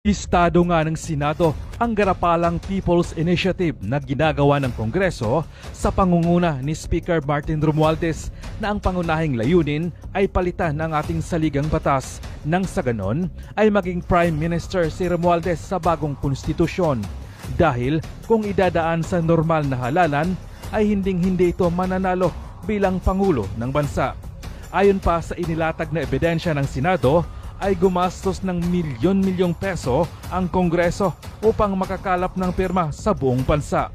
Istado nga ng Senado ang garapalang People's Initiative na ginagawa ng Kongreso sa pangunguna ni Speaker Martin Romualdez na ang pangunahing layunin ay palitan ang ating saligang batas nang sa ganon ay maging Prime Minister si Romualdez sa bagong konstitusyon. Dahil kung idadaan sa normal na halalan ay hinding-hindi ito mananalo bilang Pangulo ng bansa. Ayon pa sa inilatag na ebidensya ng Senado, ay gumastos ng milyon-milyong peso ang Kongreso upang makakalap ng pirma sa buong bansa.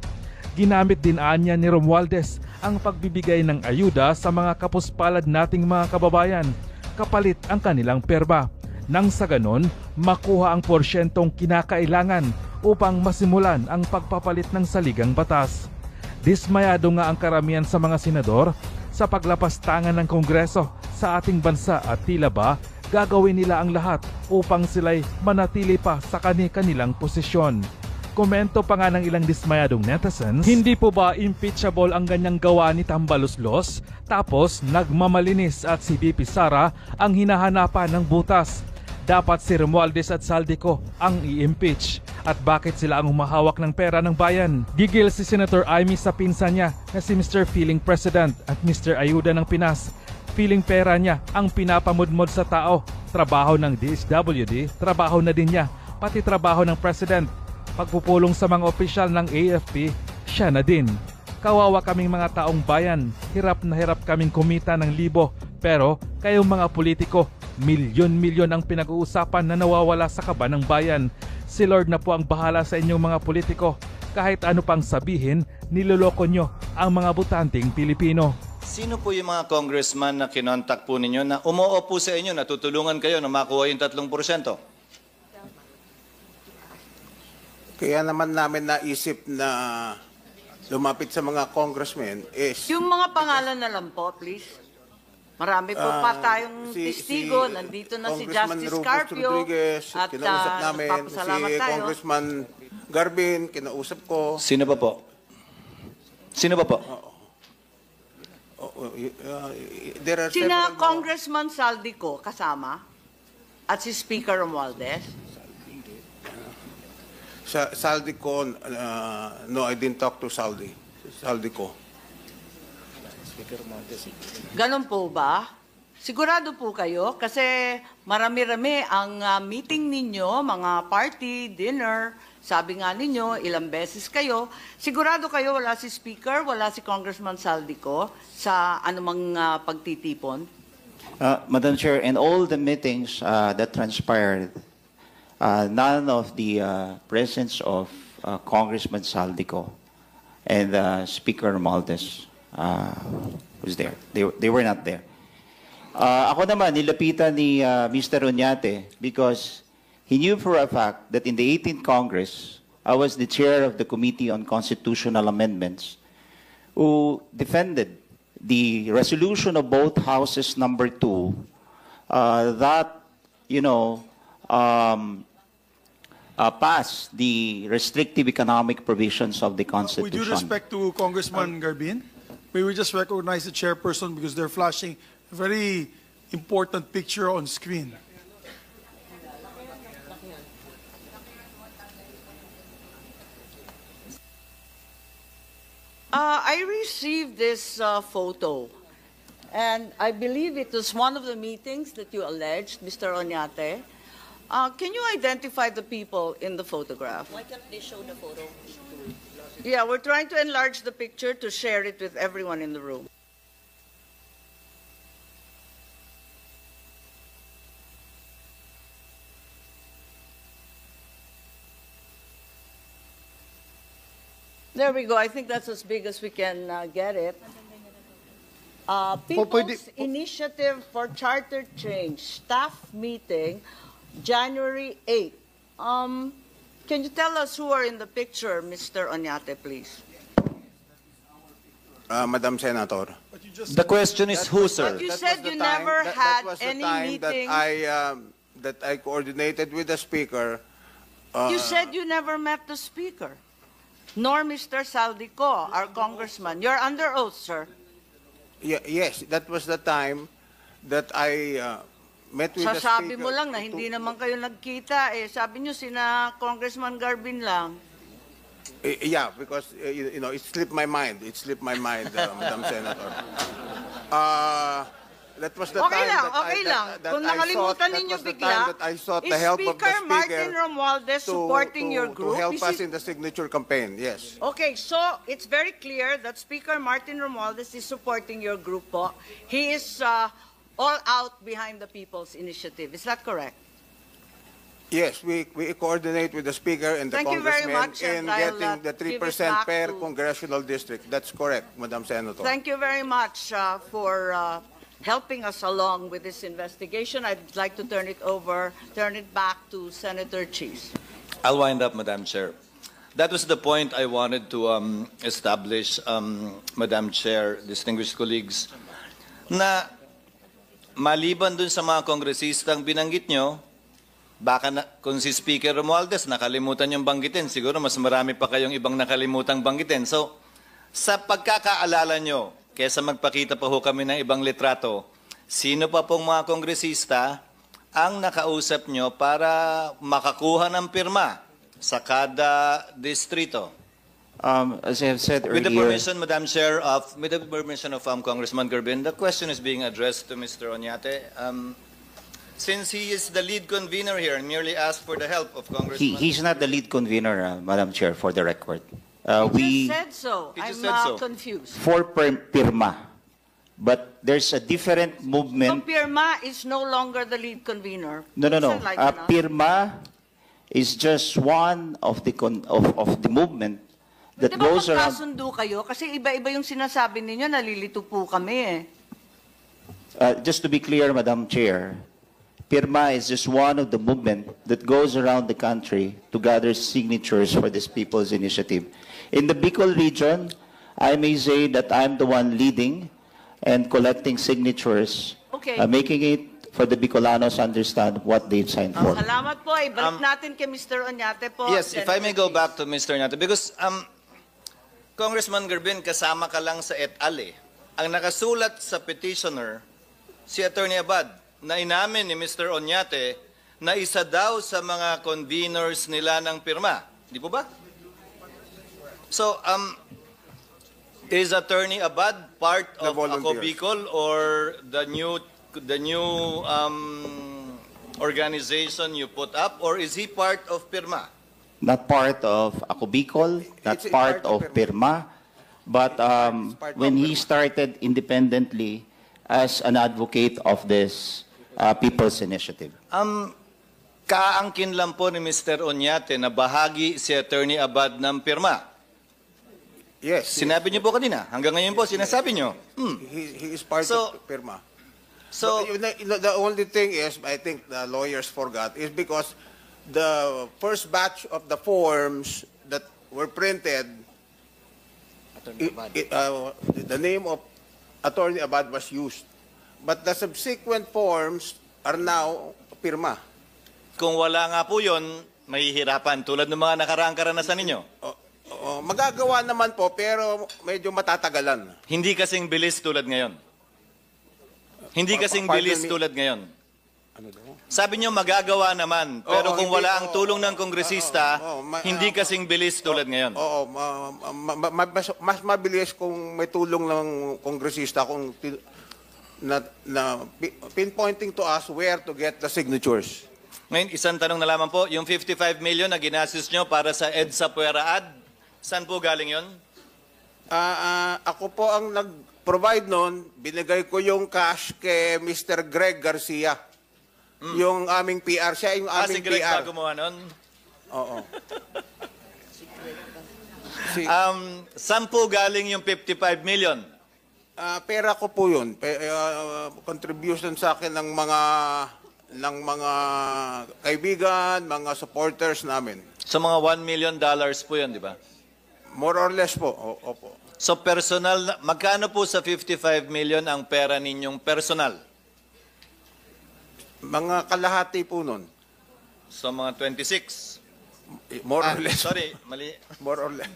Ginamit din anya ni Romualdez ang pagbibigay ng ayuda sa mga kapuspalad nating mga kababayan kapalit ang kanilang pirma. Nang sa ganon, makuha ang porsyentong kinakailangan upang masimulan ang pagpapalit ng saligang batas. Dismayado nga ang karamihan sa mga senador sa paglapastangan ng Kongreso sa ating bansa at tila ba gagawin nila ang lahat upang sila'y manatili pa sa kanilang posisyon. Komento pa nga ng ilang dismayadong netizens, hindi po ba impeachable ang ganyang gawa ni Tambaloslos? Tapos nagmamalinis at si VP Sara ang hinahanapan ng butas. Dapat si Romualdez at Saldico ang i-impeach. At bakit sila ang humahawak ng pera ng bayan? Gigil si Senator Amy sa pinsan niya na si Mr. Feeling President at Mr. Ayuda ng Pinas. Feeling pera niya ang pinapamudmod sa tao. Trabaho ng DSWD, trabaho na din niya, pati trabaho ng President. Pagpupulong sa mga opisyal ng AFP, siya na din. Kawawa kaming mga taong bayan, hirap na hirap kaming kumita ng libo. Pero kayong mga politiko, milyon-milyon ang pinag-uusapan na nawawala sa kaba ng bayan. Si Lord na po ang bahala sa inyong mga politiko. Kahit ano pang sabihin, niloloko nyo ang mga butanteng Pilipino. Sino po yung mga congressman na kinontak po ninyo na umuo po sa inyo, natutulungan kayo na makuha yung 3%? Kaya naman namin naisip na lumapit sa mga congressmen is... Yung mga pangalan na lang po, please. Marami po pa tayong testigo. Nandito na si Congressman Justice Rufus Carpio. Rodriguez, At kinausap namin. nagpapasalamat Si tayo. Congressman Garbin, kinausap ko. Sino ba po? Sino ba po? There are Sina several... Congressman Saldico kasama at si Speaker Romualdez. Saldico, no, I didn't talk to Saldico. Ganon po ba? Sigurado po kayo kasi marami-rami ang meeting ninyo, mga party, dinner. Sabi nga ninyo, ilang beses kayo. Sigurado kayo wala si Speaker, wala si Congressman Saldico sa anumang pagtitipon? Madam Chair, in all the meetings that transpired, none of the presence of Congressman Saldico and Speaker Romualdez was there. They were not there. Ako naman, nilapitan ni Mr. Oñate because he knew for a fact that in the 18th Congress, I was the chair of the Committee on Constitutional Amendments who defended the resolution of both houses number 2 that, passed the restrictive economic provisions of the Constitution. With due respect to Congressman Garbin, may we just recognize the chairperson because they're flashing a very important picture on screen. I received this photo, and I believe it was one of the meetings that you alleged, Mr. Oñate. Can you identify the people in the photograph? Why can't they show the photo? Yeah, we're trying to enlarge the picture to share it with everyone in the room. There we go. I think that's as big as we can get it. People's Initiative for Charter Change, staff meeting, January 8. Can you tell us who are in the picture, Mr. Oñate, please? Madam Senator. The question is who, sir? But you said you never had any meeting. That I coordinated with the Speaker. You said you never met the Speaker, nor Mr. Saldico, our congressman. You're under oath, sir. Yes, that was the time that I met with the Sasabi speaker mo lang na hindi naman kayo nagkita eh. Sabi nyo sina Congressman Garbin lang. Yeah, because you know, it slipped my mind. It slipped my mind, Madam Senator. That was the Okay time lang, that okay I, lang. that Kung I nakalimutan sought, ninyo that was the bigla, time that I sought is the help of the Speaker Martin speaker Romualdez supporting your group? to help Is us it- in the signature campaign. Yes. Okay, so it's very clear that Speaker Martin Romualdez is supporting your group po. He is all out behind the People's Initiative. Is that correct? Yes, we coordinate with the speaker and the Thank you very congressman much, in and I'll, getting the give it 3% back per to- congressional district. That's correct, Madam Senator. Thank you very much for helping us along with this investigation. I'd like to turn it back to Senator Cheese. I'll wind up, Madam Chair. That was the point I wanted to establish, Madam Chair, distinguished colleagues, na maliban dun sa mga kongresistang binanggit nyo, baka kung si Speaker Romualdez nakalimutan yung banggitin, siguro mas marami pa kayong ibang nakalimutang banggitin. So, sa pagkakaalala nyo, kesa magpakita pa ho kami ng ibang litrato, sino pa pong mga kongresista ang nakausap nyo para makakuha ng pirma sa kada distrito? As I have said With the earlier, permission, Madam Chair, with the permission of Congressman Garbin, the question is being addressed to Mr. Oñate. Since he is the lead convener here and merely asked for the help of Congressman... he's not the lead convener, Madam Chair, for the record. He just said so. He just I'm said so. confused. For Pirma, but there's a different So movement. Pirma is no longer the lead convener. No. Please enlighten us. Pirma is just one of the of the movement that Di ba goes around. magkasundo kayo? Kasi iba-iba yung sinasabi ninyo, nalilito po kami eh. Just to be clear, Madam Chair, Pirma is just one of the movement that goes around the country to gather signatures for this People's Initiative. In the Bicol region, I may say that I'm the one leading and collecting signatures, Okay. making it for the Bicolanos understand what they've signed for. Salamat po. Ibalik natin kay Mr. Oñate po. Yes, if I may go Senator back to Mr. Oñate, because Congressman Garbin, kasama ka lang sa et al. Ang nakasulat sa petitioner, si Attorney Abad, na inamin ni Mr. Oñate na isa daw sa mga conveners nila ng pirma. Di po ba? So, is Attorney Abad part The of Ako volunteers. Bicol or the new organization you put up, or is he part of pirma? Not part of Ako Bicol, not It's part of Pirma, but part when of he Pirma. started independently as an advocate of this People's Initiative. Kaangkin lang po ni Mr. Oñate na bahagi si Attorney Abad ng pirma. Yes. Sinabi niyo po kanina. Hanggang ngayon po, sinasabi niyo. He is part So- of Pirma. So, But, the only thing is, I think the lawyers forgot, is because the first batch of the forms that were printed, the name of Attorney Abad was used. But the subsequent forms are now Pirma. kung wala nga po yun, mahihirapan. Tulad ng mga nakaraang karanasan ninyo. Magagawa naman po, pero medyo matatagalan. Hindi kasing bilis tulad ngayon. Hindi kasing Pardon bilis me. tulad ngayon. Ano daw? Sabi niyo magagawa naman, pero Oo, kung hindi- wala ang oo, tulong ng oo, kongresista, hindi kasing bilis tulad ngayon. Oo, mas mabilis kung may tulong ng kongresista kung pinpointing to us where to get the signatures. Ngayon, isang tanong na lamang po, yung 55 million na ginastos nyo para sa EDSA Puera Ad, saan po galing yon? Ako po ang nag-provide noon, binigay ko yung cash kay Mr. Greg Garcia. Yung aming PR, siya yung Si aming Greg PR. pa gumawa nun? Oo. Saan po galing yung 55 million? Pera ko po yun. Contribution sa akin ng mga kaibigan, mga supporters namin. So mga $1 million po yun, di ba? More or less po. Opo. So personal, magkano po sa 55 million ang pera ninyong personal? Mga kalahati po nun. So mga 26? More or less. Sorry, mali. More or less.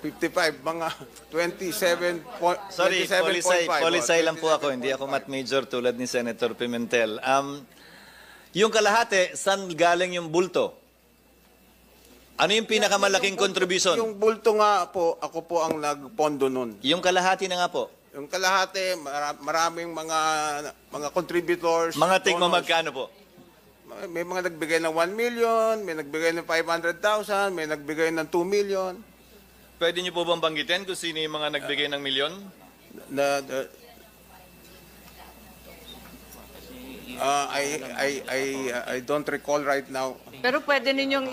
55, mga 27 Sorry, 27.5. polisay lang po ako. Hindi ako math major tulad ni Senator Pimentel. Yung kalahati, saan galing yung bulto? Ano yung pinakamalaking contribution? Yung bulto nga po, ako po ang nagpondo nun. Yung kalahati na nga po. Yung kalahati, maraming mga contributors. Mga tigmo donors. magkano po? May mga nagbigay ng 1 million, may nagbigay ng 500,000, may nagbigay ng 2 million. Pwede niyo po bang banggitin kung sino yung mga nagbigay ng milyon? I don't recall right now. Pero pwede ninyong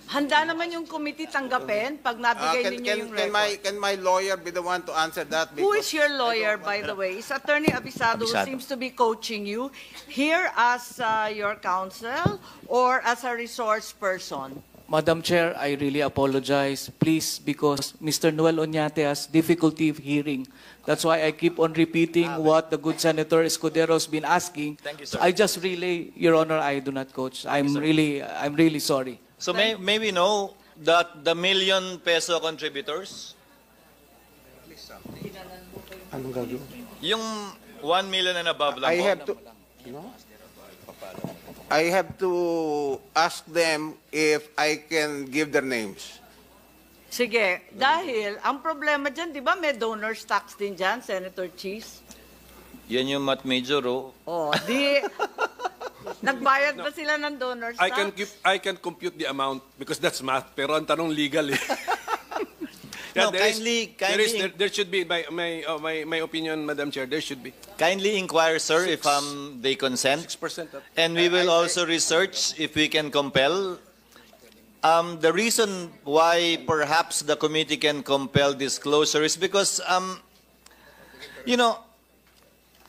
handa naman yung committee tanggapin pag nabigay ninyo yung record. Can my lawyer be the one to answer that? Who is Because your lawyer, by the way? Is Attorney Abisado, who Abisado. seems to be coaching you here as your counsel or as a resource person? Madam Chair, I really apologize. Please, because Mr. Noel Oñate has difficulty hearing. That's why I keep on repeating what the good Senator Escudero's been asking. Thank you, sir. I just relay, Your Honor, I do not coach. I'm really sorry. So may we know that the million peso contributors, anong gagawin? yung 1 million and above lang po, I have to ask them if I can give their names. Sige, dahil ang problema dyan, di ba may donors tax din dyan, Senator Cheese? yan yung mat major, oh. Oh, di... Nagbayad ba sila ng donors tax? I can compute the amount because that's math. Pero ang tanong legal eh. No, There should be my opinion, Madam Chair. There should be Kindly inquire, sir, if they consent. 6%. And we will also research if we can compel. The reason why perhaps the committee can compel disclosure is because, you know,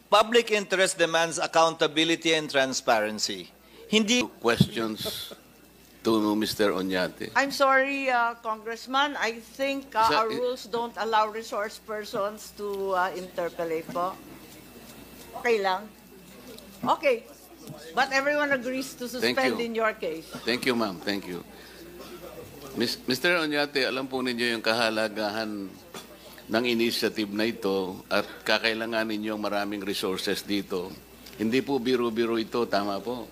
public interest demands accountability and transparency. Hindi Questions to Mr. Oñate. I'm sorry, Congressman. I think our Sir, rules don't allow resource persons to interpolate po. Okay lang? Okay. But everyone agrees to suspend you. in your case. Thank you, ma'am. Thank you. Mr. Oñate, alam po ninyo yung kahalagahan ng initiative na ito at kakailanganin niyo maraming resources dito. Hindi po biro-biro ito, tama po.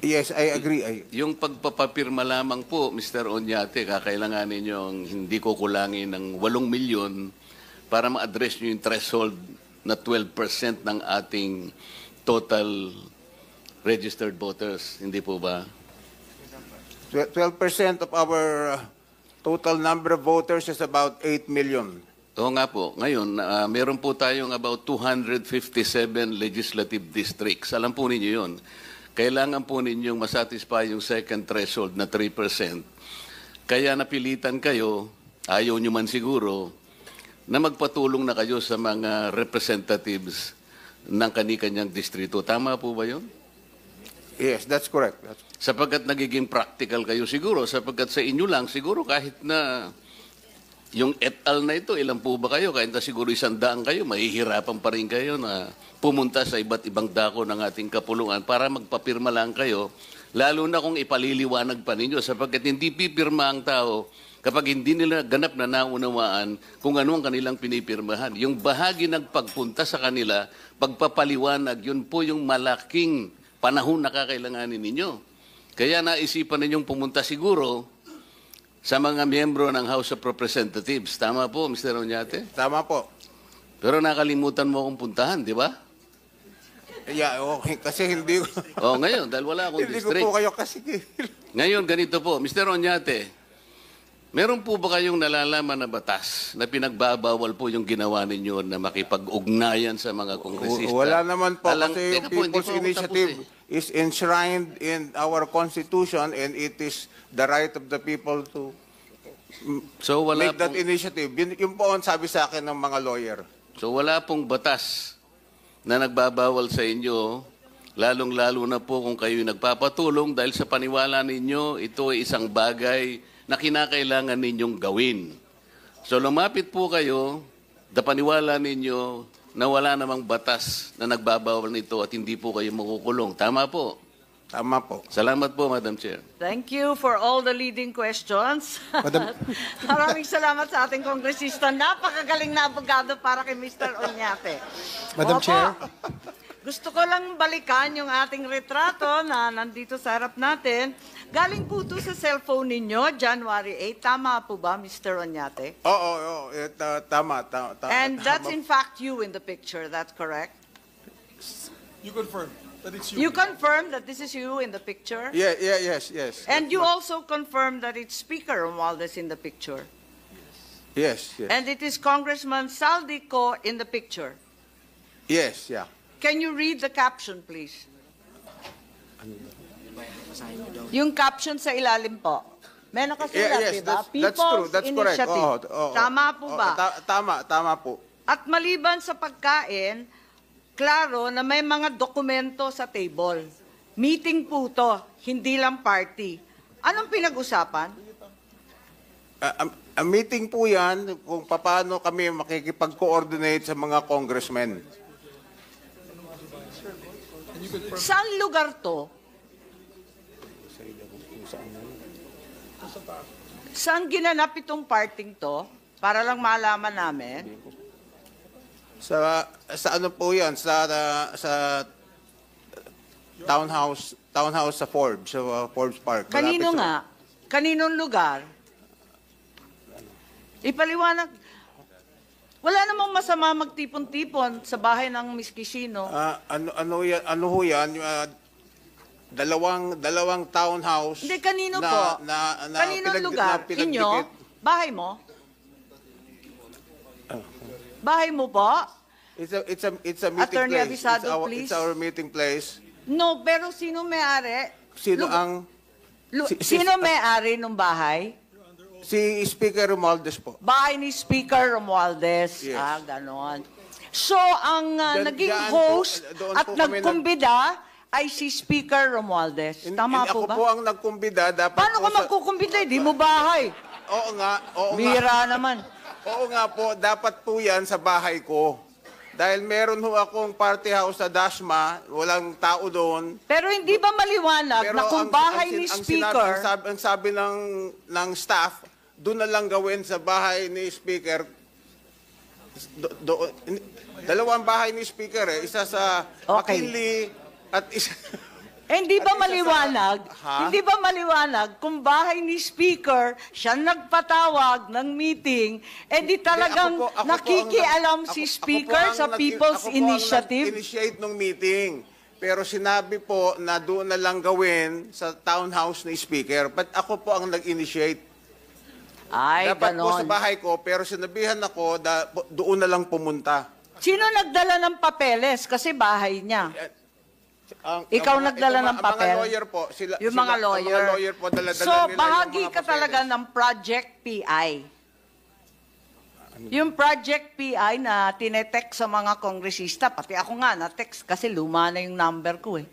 Yes, I agree. Yung pagpapapirma lamang po, Mr. Oñate, kakailanganin niyo ang hindi ko kulangin ng 8 milyon para ma-address niyo yung threshold na 12% ng ating total registered voters. Hindi po ba? 12% of our total number of voters is about 8 million. Oo nga po. Ngayon, meron po tayong about 257 legislative districts. Alam po ninyo yun. Kailangan po ninyong masatisfy yung second threshold na 3%. Kaya napilitan kayo, ayaw nyo man siguro, na magpatulong na kayo sa mga representatives ng kani-kanyang distrito. Tama po ba yun? Yes, that's correct. Sapagkat nagiging practical kayo siguro, sapagkat sa inyo lang, siguro kahit na yung et al na ito, ilan po ba kayo? Kahit na siguro 100 kayo, mahihirapan pa rin kayo na pumunta sa iba't ibang dako ng ating kapulungan para magpapirma lang kayo, lalo na kung ipaliliwanag pa ninyo, sapagkat hindi pipirma ang tao kapag hindi nila ganap na naunawaan kung ano ang kanilang pinipirmahan. Yung bahagi ng pagpunta sa kanila, pagpapaliwanag, yun po yung malaking panahon na kakailanganin ninyo. Kaya naisipan ninyong pumunta siguro sa mga miyembro ng House of Representatives. Tama po, Mr. Oñate? Tama po. Pero nakalimutan mo akong puntahan, di ba? Yeah, okay. Kasi hindi ko... O, ngayon, dahil wala akong hindi ko district. po kayo kasi... Ngayon, ganito po. Mr. Oñate, meron po ba kayong nalalaman na batas na pinagbabawal po yung ginawa ninyo na makipag-ugnayan sa mga kongresista? Wala naman po kasi Teka yung po, hindi People's po ako Initiative tapos is enshrined in our Constitution and it is the right of the people to So, wala make that pong, initiative. Yung po ang sabi sa akin ng mga lawyer. so wala pong batas na nagbabawal sa inyo, lalong-lalo na po kung kayo nagpapatulong dahil sa paniwala ninyo, ito ay isang bagay na kinakailangan ninyong gawin. So lumapit po kayo, paniwala ninyo na wala namang batas na nagbabawal nito at hindi po kayo makukulong. Tama po. Tama po. Salamat po, Madam Chair. Thank you for all the leading questions. Maraming salamat sa ating kongresista. Napakagaling na abogado para kay Mr. Oñate. Madam Opo. Chair. Gusto ko lang balikan yung ating retrato na nandito sa harap natin. Galing po ito sa cellphone ninyo, January 8. Tama po ba, Mr. Oñate? Oo, tama. And that's in fact you in the picture, that's correct? You confirm that it's You confirm that this is you in the picture? Yes. And you also confirm that it's Speaker Romualdez in the picture? Yes. And it is Congressman Saldico in the picture? Yes, yeah. Can you read the caption, please? Yung caption sa ilalim po. May nakasulat, Yes, diba? that's true. That's correct. Initiative. Oo. Tama po ba? Tama po. At maliban sa pagkain, klaro na may mga dokumento sa table. Meeting po to, hindi lang party. Anong pinag-usapan? Ang meeting po yan kung paano kami makikipag-coordinate sa mga congressmen. Saan lugar to? Saan ginanap itong parting to? Para lang malaman namin. Sa ano po yan? Sa townhouse sa Forbes, sa Forbes Park. Kanino Malapit sa- nga? Kaninong lugar? Ipaliwanag. Wala namang masama magtipon-tipon sa bahay ng Miss Kishino. Ano ho yan? Dalawang townhouse. Hindi, kanino na, po? Na Kaninong lugar? pinagdikit. Inyo? Bahay mo? Bahay mo po? It's a meeting Attorney place. Abisado, please. It's our meeting place. No, pero sino may-ari? Sino Lu- ang Sino may-ari ng bahay? si Speaker Romualdez po? Bahay ni Speaker Romualdez. Yes. Ganon. So, ang naging Diyan host doon at po kami nagkumbida ay si Speaker Romualdez. Tama po Ako ba? po ang nagkumbida. Dapat Paano po ka magkukumbida? Di mo bahay. Oo nga. Bira naman. Oo nga po. Dapat po yan sa bahay ko. Dahil meron ho akong party house sa Dasma. Walang tao doon. Pero hindi ba maliwanag na kung bahay ni Speaker... Ang sabi ng staff, doon na lang gawin sa bahay ni Speaker. Dalawang bahay ni Speaker eh. Isa sa Okay. McKinley at isa... Hindi ba At isa sa- maliwanag? Ha? Hindi ba maliwanag kung bahay ni Speaker siya nagpatawag ng meeting, di talagang Ako po nakikialam ang- si ako po Speaker ang sa People's ako po Initiative? ang nag-initiate ng meeting. Pero sinabi po na doon na lang gawin sa townhouse ni Speaker. But ako po ang nag-initiate. Ay, Dapat po sa ganon. bahay ko, pero sinabihan ako doon na lang pumunta. Sino nagdala ng papeles? Kasi bahay niya. Ikaw nagdala ng papel? Ang mga lawyer po. Yung mga lawyer. Ang mga lawyer po, dala-dala So, nila bahagi yung mga ka papeles. talaga ng Project PI. Yung Project PI na tinetext sa mga kongresista, pati ako nga na-text kasi luma na yung number ko eh.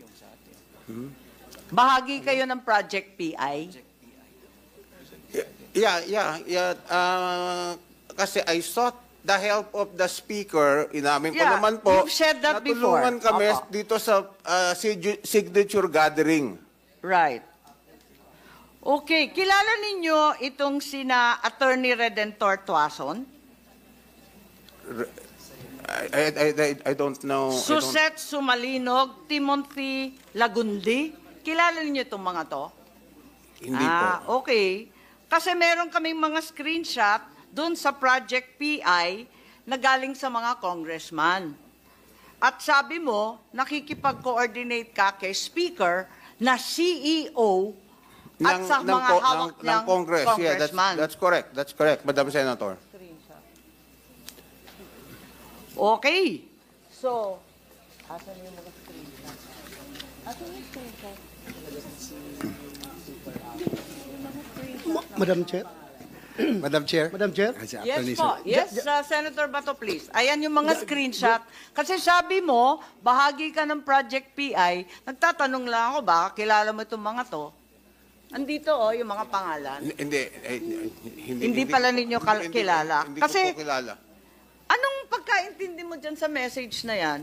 Bahagi kayo ng Project PI? Yeah. Kasi I sought the help of the Speaker. Inamin ko Yeah, naman po. you've said that before. Natulungan kami Opo. dito sa signature gathering. Right. Okay, kilala ninyo itong sina Attorney Redentor Tuason? I don't know. Suset Sumalinog, Timothy Lagundi. Kilala ninyo itong mga to? Hindi po. Okay. Kasi meron kaming mga screenshot doon sa Project PI na galing sa mga congressman. At sabi mo, nakikipag-coordinate ka kay Speaker na CEO at sa mga hawak ng niyang Congress. Yeah, congressman. that's correct. That's correct, Madam Senator. Okay. So, asan yung mga screenshot? Asan yung screenshot? Madam Chair. Madam Chair. Madam Chair. Yes po. Yes, Senator Bato, please. Ayan yung mga screenshot. Kasi sabi mo, bahagi ka ng Project PI. Nagtatanong lang ako, baka kilala mo itong mga to. Andito yung mga pangalan. Hindi pala ninyo kilala. Hindi Kasi, ko po kilala. anong pagkaintindi mo dyan sa message na yan?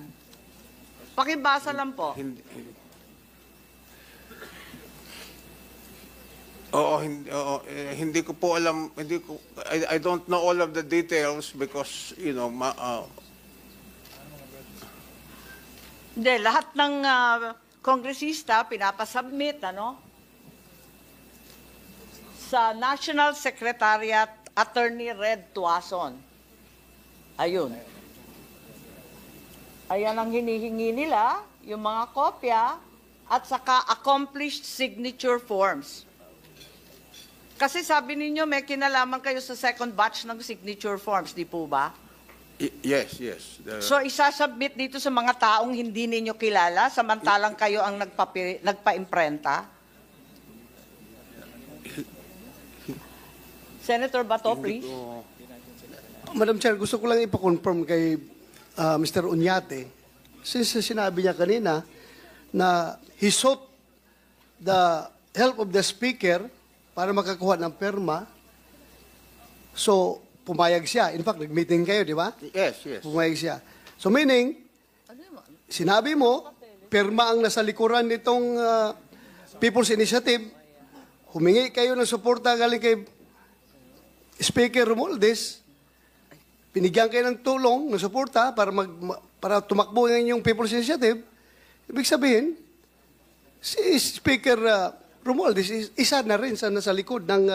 Pakibasa lang po. Hindi ko po alam, I don't know all of the details because, Hindi, lahat ng kongresista pinapasubmit, sa National Secretariat Attorney Red Tuason. Ayun. Ayan ang hinihingi nila, yung mga kopya, at saka accomplished signature forms. Kasi sabi ninyo, may kinalaman kayo sa second batch ng signature forms, di po ba? Yes. So isasubmit dito sa mga taong hindi ninyo kilala, samantalang kayo ang nagpa-imprenta? Senator Bato, please. Madam Chair, gusto ko lang ipa-confirm kay Mr. Uñate, since sinabi niya kanina na he sought the help of the Speaker para makakuha ng perma, so pumayag siya. In fact, nag-meeting kayo, di ba? Yes. Pumayag siya. So meaning, sinabi mo, perma ang nasa likuran nitong People's Initiative, humingi kayo ng suporta galing kay Speaker Romualdez, pinigyan kayo ng tulong, ng suporta para tumakbo ng yung People's Initiative. Ibig sabihin, si Speaker Romualdez isa na rin sa nasa likod ng...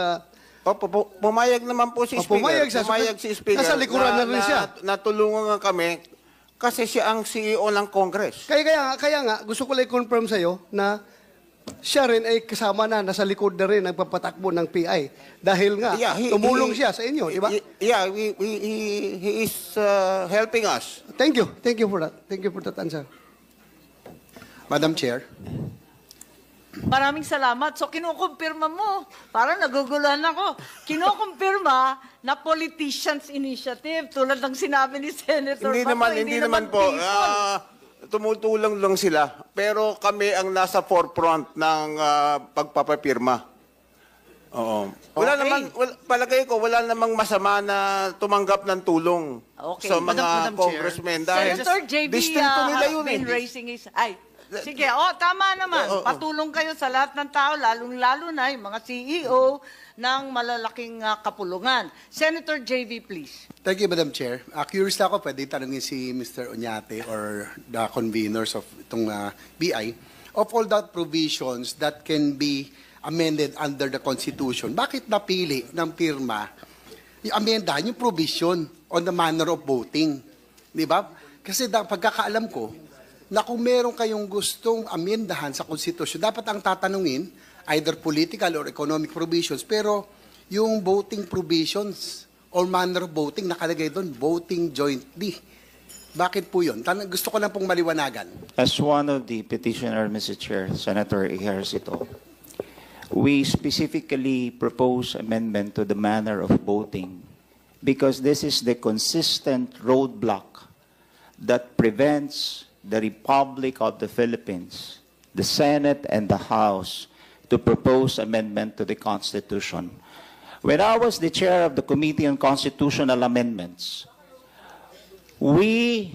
pumayag naman po si Speaker. Pumayag si Speaker. Nasa likuran na rin siya. Natulungan nga kami kasi siya ang CEO ng Congress. Kaya nga, gusto ko lang i-confirm sa'yo na siya rin ay kasama na, nasa likod na rin nagpapatakbo ng PI. Dahil nga, tumulong siya sa inyo, di ba? Yeah, he is helping us. Thank you for that. Thank you for that answer. Madam Chair. Maraming salamat. So, kinukumpirma mo. Parang naguguluhan ako. Kinukumpirma na politicians initiative tulad ng sinabi ni Senator Bato. Hindi naman po. Tumutulong lang sila. Pero kami ang nasa forefront ng pagpapapirma. Oo. Palagay ko, wala namang masama na tumanggap ng tulong sa mga congressmen. Dahil Senator JB distrito nila yun been raising his... Sige, tama naman. Patulong kayo sa lahat ng tao, lalong-lalo na yung mga CEO ng malalaking kapulungan. Senator JV, please. Thank you, Madam Chair. Curious na ako, pwede tanungin si Mr. Oñate or the conveners of itong BI. Of all that provisions that can be amended under the Constitution, bakit napili ng pirma yung amendahan yung provision on the manner of voting? Di ba? Kasi pagkakaalam ko, na kung meron kayong gustong amendahan sa Constitution, dapat ang tatanungin, either political or economic provisions, pero yung voting provisions or manner of voting, nakalagay doon, voting jointly. Bakit po yun? Gusto ko lang pong maliwanagan. As one of the petitioner, Mr. Chair, Senator Ejercito, we specifically propose amendment to the manner of voting because this is the consistent roadblock that prevents the Republic of the Philippines, the Senate and the House, to propose amendment to the Constitution. When I was the chair of the Committee on Constitutional Amendments, we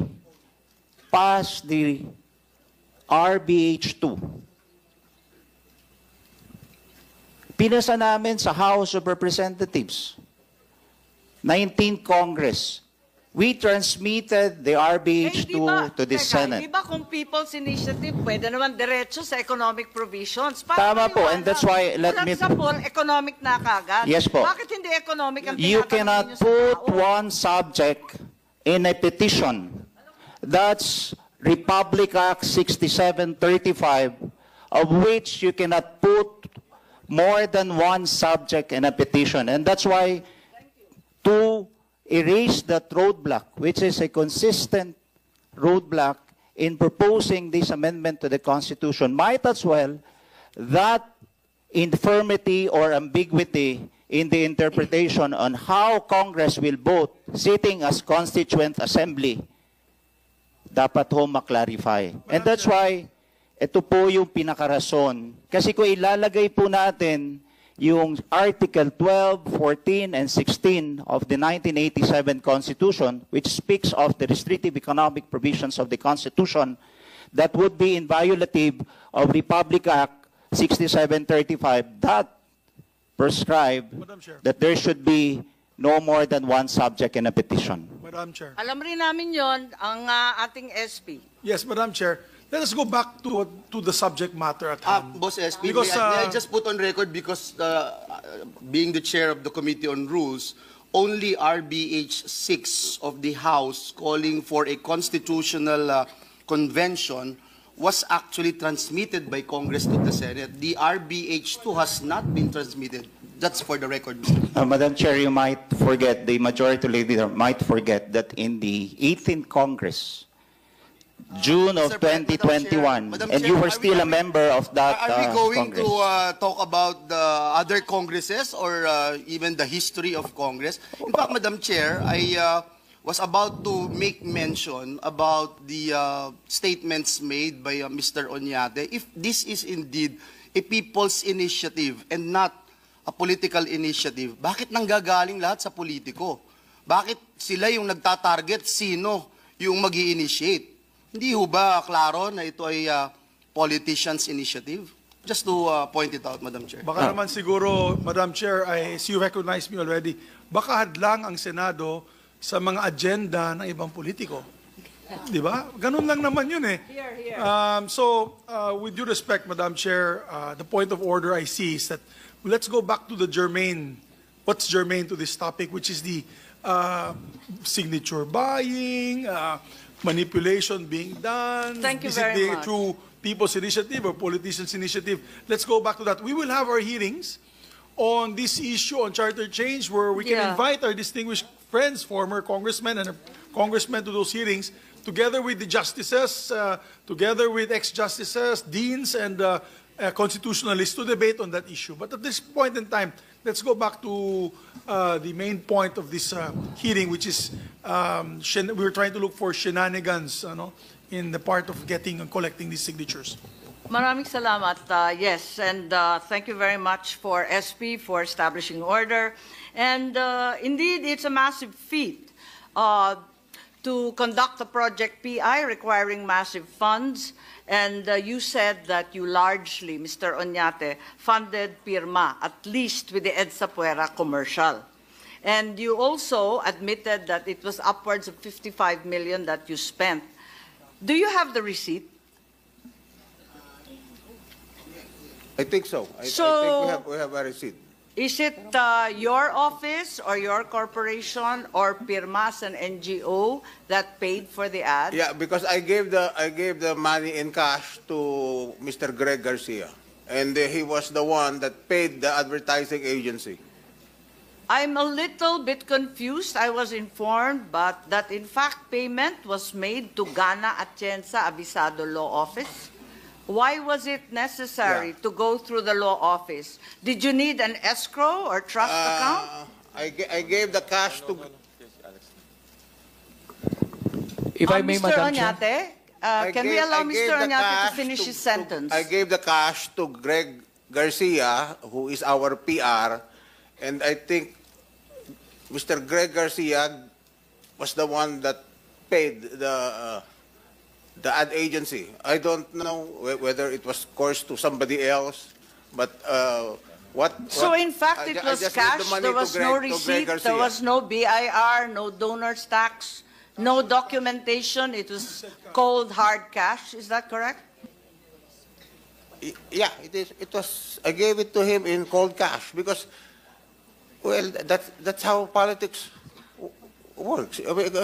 passed the RBH 2. Pinasa namin sa House of Representatives, 19th Congress. We transmitted the RBH 2 to the Senate. Di ba kung People's Initiative, pwede naman diretso sa economic provisions? Tama po, and that's why let me... economic na kagad. Yes po. Bakit hindi economic ang You tinatanong cannot ninyo sa put tao? one subject in a petition. That's Republic Act 6735, of which you cannot put more than one subject in a petition. And that's why to erase that roadblock, which is a consistent roadblock in proposing this amendment to the Constitution, might as well that infirmity or ambiguity in the interpretation on how Congress will vote sitting as Constituent Assembly, dapat ho maklarify. And that's why ito po yung pinakarason. Kasi kung ilalagay po natin yung Article 12, 14, and 16 of the 1987 Constitution, which speaks of the restrictive economic provisions of the Constitution, that would be inviolative of Republic Act 6735. That prescribe Madam Chair. that there should be no more than one subject in a petition. Madam Chair. Alam rin namin yon ang ating SP. Yes, Madam Chair. Let us go back to the subject matter at hand. Boss SP, Because, may I just put on record because being the chair of the Committee on Rules, only RBH 6 of the House calling for a constitutional convention was actually transmitted by Congress to the Senate. The RBH 2 has not been transmitted. That's for the record. Madam Chair, you might forget, the majority leader might forget that in the 18th Congress, June of Mr. Madam 2021, Madam and Chair, you were are still we- a member of that Are we going Congress. to talk about the other Congresses or even the history of Congress? In fact, Madam Chair, I was about to make mention about the statements made by Mr. Oñate. If this is indeed a people's initiative and not a political initiative, bakit nanggagaling lahat sa politiko? Bakit sila yung nagtatarget sino yung mag-i-initiate? Hindi ho ba klaro na ito ay politician's initiative? Just to point it out, Madam Chair. Baka naman siguro, Madam Chair, as you recognize me already, baka hadlang ang Senado sa mga agenda ng ibang politiko. Di ba? Ganun lang naman yun eh. With due respect, Madam Chair, the point of order I see is that let's go back to the germane, what's germane to this topic, which is the signature buying, manipulation being done. Thank you is very it much. through people's initiative or politicians' initiative? Let's go back to that. We will have our hearings on this issue on charter change where we can Yeah. invite our distinguished friends, former congressmen and congressmen to those hearings, together with the justices, together with ex-justices, deans, and constitutionalists to debate on that issue. But at this point in time, let's go back to the main point of this hearing, which is we're trying to look for shenanigans in the part of getting and collecting these signatures. Maraming salamat. Yes, and thank you very much for SP for establishing order. And indeed, it's a massive feat to conduct a project PI requiring massive funds. And you said that you largely, Mr. Oñate, funded PIRMA, at least with the EDSA Puera commercial. And you also admitted that it was upwards of 55 million that you spent. Do you have the receipt? I think so. I So- think we have a receipt. Is it your office or your corporation or PIRMA as an NGO that paid for the ad? Yeah, because I gave the money in cash to Mr. Greg Garcia, and he was the one that paid the advertising agency. I'm a little bit confused. I was informed but that in fact payment was made to Gana Atienza Abisado Law Office. Why was it necessary to go through the law office? Did you need an escrow or trust account? I gave the cash to. If I may, Mr. Madam Chair. Oñate, can we allow I gave Mr. the Oñate to cash finish his sentence? I gave the cash to Greg Garcia, who is our PR, and I think Mr. Greg Garcia was the one that paid the ad agency. I don't know whether it was coursed to somebody else, but So in fact, it I was just need the cash, money there to was Greg- no to Greg receipt, Garcia. there was no BIR, no donor's tax, no documentation, it was cold, hard cash, is that correct? Yeah, it is. It was. I gave it to him in cold cash because, well, that's how politics works. I mean,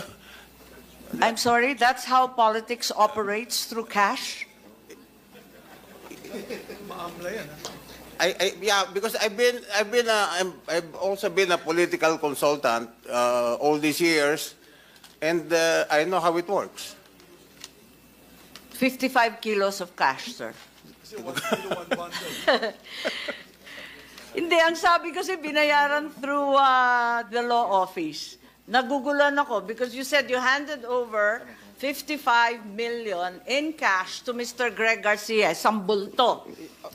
I'm sorry, that's how politics operates, through cash? yeah, because I've also been a political consultant all these years, and I know how it works. 55 kilos of cash, sir. Hindi, ang sabi kasi binayaran through the law office. Nagugulan ako because you said you handed over 55 million in cash to Mr. Greg Garcia, isang bulto.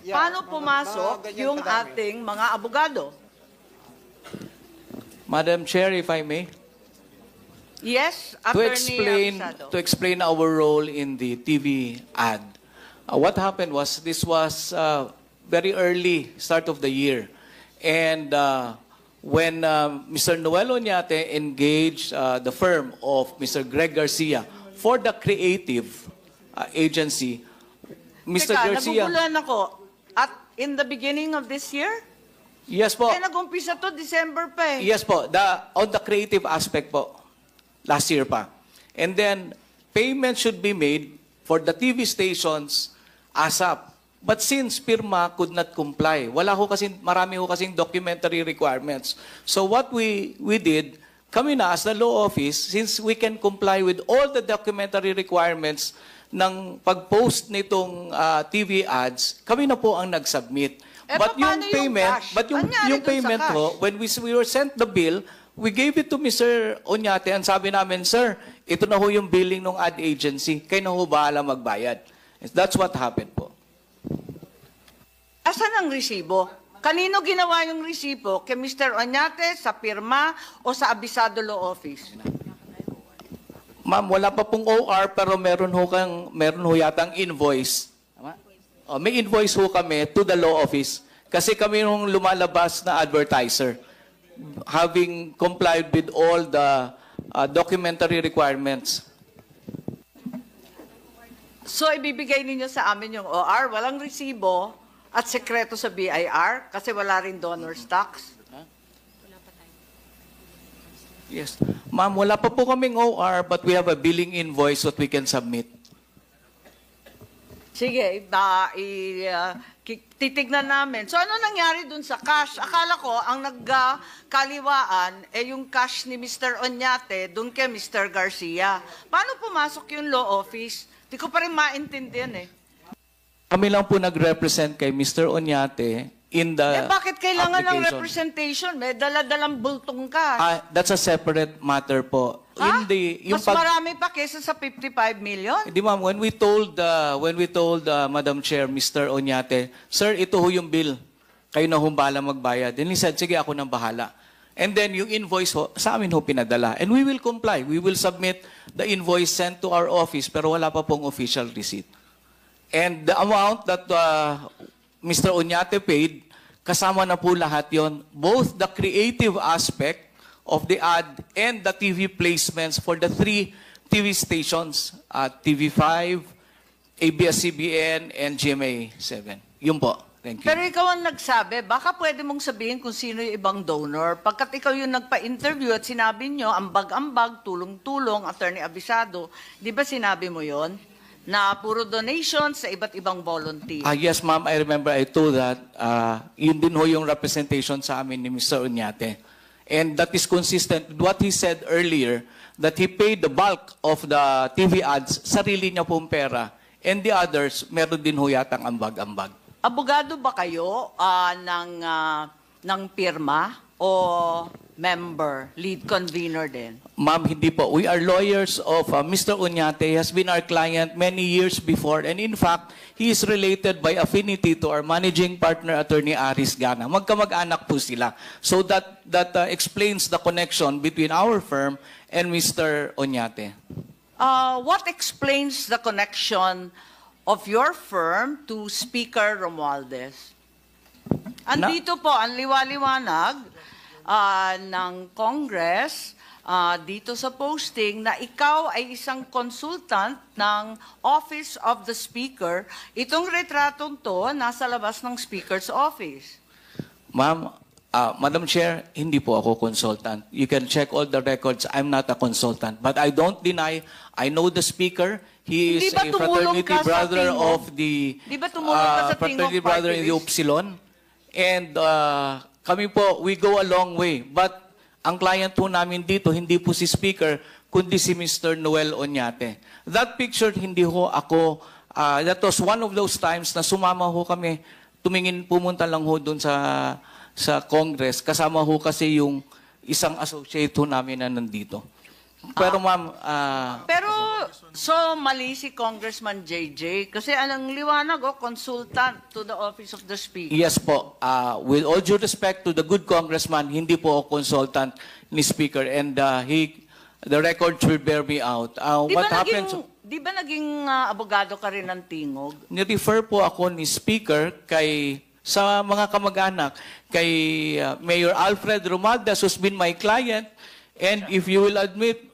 Paano pumasok yung ating mga abogado? Madam Chair, if I may. Yes, To Attorney Abisado. explain our role in the TV ad. What happened was this was very early start of the year, And when Mr. Noel Oñate engaged the firm of Mr. Greg Garcia for the creative agency, Mr. Teka, Garcia... naguguluhan ako. At in the beginning of this year? Yes po. Nag-umpisa to, December pa eh. Yes po, on the creative aspect po, last year pa. And then, payment should be made for the TV stations ASAP. But since PIRMA could not comply, marami ho kasing documentary requirements. So what we did, kami na as the law office, since we can comply with all the documentary requirements ng pag-post nitong TV ads, kami na po ang nag-submit. But yung payment, yung payment ho, when we were sent the bill, we gave it to Mr. Oñate and sabi namin, sir, ito na ho yung billing ng ad agency. Kayo na ho bahala magbayad. That's what happened po. Asan ang resibo? Kanino ginawa yung resibo? Kay Mr. Oñate, sa PIRMA, o sa Abisado Law Office? Ma'am, wala pa pong OR pero meron ho yatang invoice. Tama? May invoice ho kami to the law office kasi kami nung lumalabas na advertiser having complied with all the documentary requirements. So, ibibigay ninyo sa amin yung OR, walang resibo, at sekreto sa BIR kasi wala rin donor's tax? Yes. Ma'am, wala pa po kaming OR but we have a billing invoice that we can submit. Sige, titignan namin. So, ano nangyari dun sa cash? Akala ko, ang nagkaliwaan, yung cash ni Mr. Oñate dun kay Mr. Garcia. Paano pumasok yung law office? Di ko pa rin maintindihan eh. Kami lang po nag-represent kay Mr. Oñate in the bakit kailangan ng application. representation? May dala-dalang bultong cash. That's a separate matter po. Ha? Mas marami pa kesa sa 55 million? Di ma'am, when we told Madam Chair, Mr. Oñate, sir, ito ho yung bill. Kayo na humbala magbayad. Then he said, sige, ako nang bahala. And then yung invoice ho, sa amin ho pinadala. And we will comply. We will submit the invoice sent to our office pero wala pa pong official receipt. And the amount that Mr. Oñate paid, kasama na po lahat yon, both the creative aspect of the ad and the TV placements for the 3 TV stations, TV5, ABS-CBN, and GMA7. Yun po. Thank you. Pero ikaw ang nagsabi, baka pwede mong sabihin kung sino yung ibang donor. Pagkat ikaw yung nagpa-interview at sinabi nyo, ambag-ambag, tulong-tulong, Attorney Abisado, di ba sinabi mo yon? Na puro donations sa iba't ibang volunteer. Yes, ma'am. I remember I told that. Yun din ho yung representation sa amin ni Mr. Oñate. And that is consistent with what he said earlier, that he paid the bulk of the TV ads, sarili niya pong pera. And the others, meron din ho yatang ambag-ambag. Abogado ba kayo ng PIRMA o member, lead convener din? Ma'am, hindi po. We are lawyers of Mr. Oñate. He has been our client many years before. And in fact, he is related by affinity to our managing partner, Attorney Aris Gana. Magkamag-anak po sila. So that explains the connection between our firm and Mr. Oñate. What explains the connection of your firm to Speaker Romualdez? Andito po, ang liwaliwanag ng Congress dito sa posting na ikaw ay isang consultant ng Office of the Speaker. Itong retratong to, nasa labas ng Speaker's office. Ma'am, Madam Chair, hindi po ako consultant. You can check all the records. I'm not a consultant. But I don't deny, I know the Speaker. He is a fraternity brother of the fraternity brother in the Upsilon. And kami po, we go a long way. But ang client po namin dito, hindi po si Speaker, kundi si Mr. Noel Oñate. That picture, hindi ho ako, that was one of those times na sumama ho kami, pumunta lang ho doon sa Congress. Kasama ho kasi yung isang associate ho namin na nandito. Pero ma'am... So mali si Congressman JJ kasi anong liwanag consultant to the Office of the Speaker. Yes po. With all due respect to the good congressman, hindi po ako consultant ni Speaker and the record will bear me out. Di ba naging abogado ka rin ng Tingog? Ni-refer po ako ni Speaker kay sa mga kamag-anak kay Mayor Alfred Romualdez, who's been my client, and if you will admit,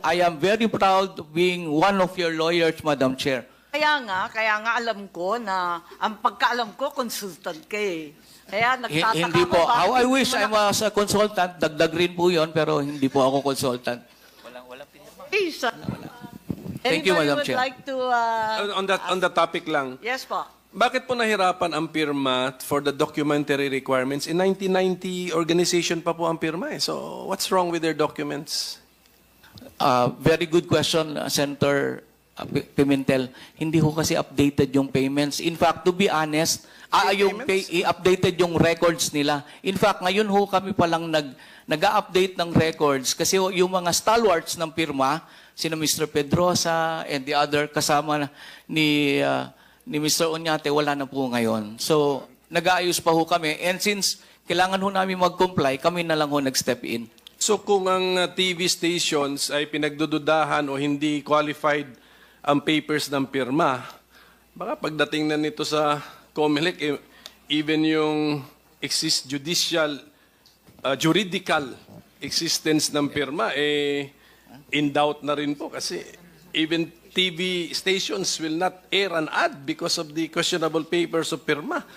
I am very proud of being one of your lawyers, Madam Chair. Kaya nga alam ko na, ang pagkaalam ko, consultant ka eh. Kaya nagtataka Hindi ko po. bakit How I hindi wish mo I was a consultant. Dagdag rin po yun, pero hindi po ako consultant. Thank you, Madam would Chair. like to... On that topic lang, yes po. bakit po nahirapan ang pirma for the documentary requirements? In 1990, organization pa po ang pirma eh. So what's wrong with their documents? Very good question, Senator Pimentel. Hindi ho kasi updated yung payments. In fact, to be honest, i-updated yung records nila. In fact, ngayon ho kami palang nag-update ng records kasi ho, yung mga stalwarts ng pirma, sina Mr. Pedrosa and the other kasama ni Mr. Oñate, wala na po ngayon. So, nag-aayos pa ho kami. And since kailangan ho namin mag-comply, kami na lang ho nag-step in. So kung ang TV stations ay pinagdududahan o hindi qualified ang papers ng pirma, baka pagdating na nito sa COMELEC, even yung juridical existence ng pirma, in doubt na rin po kasi even TV stations will not air an ad because of the questionable papers of pirma.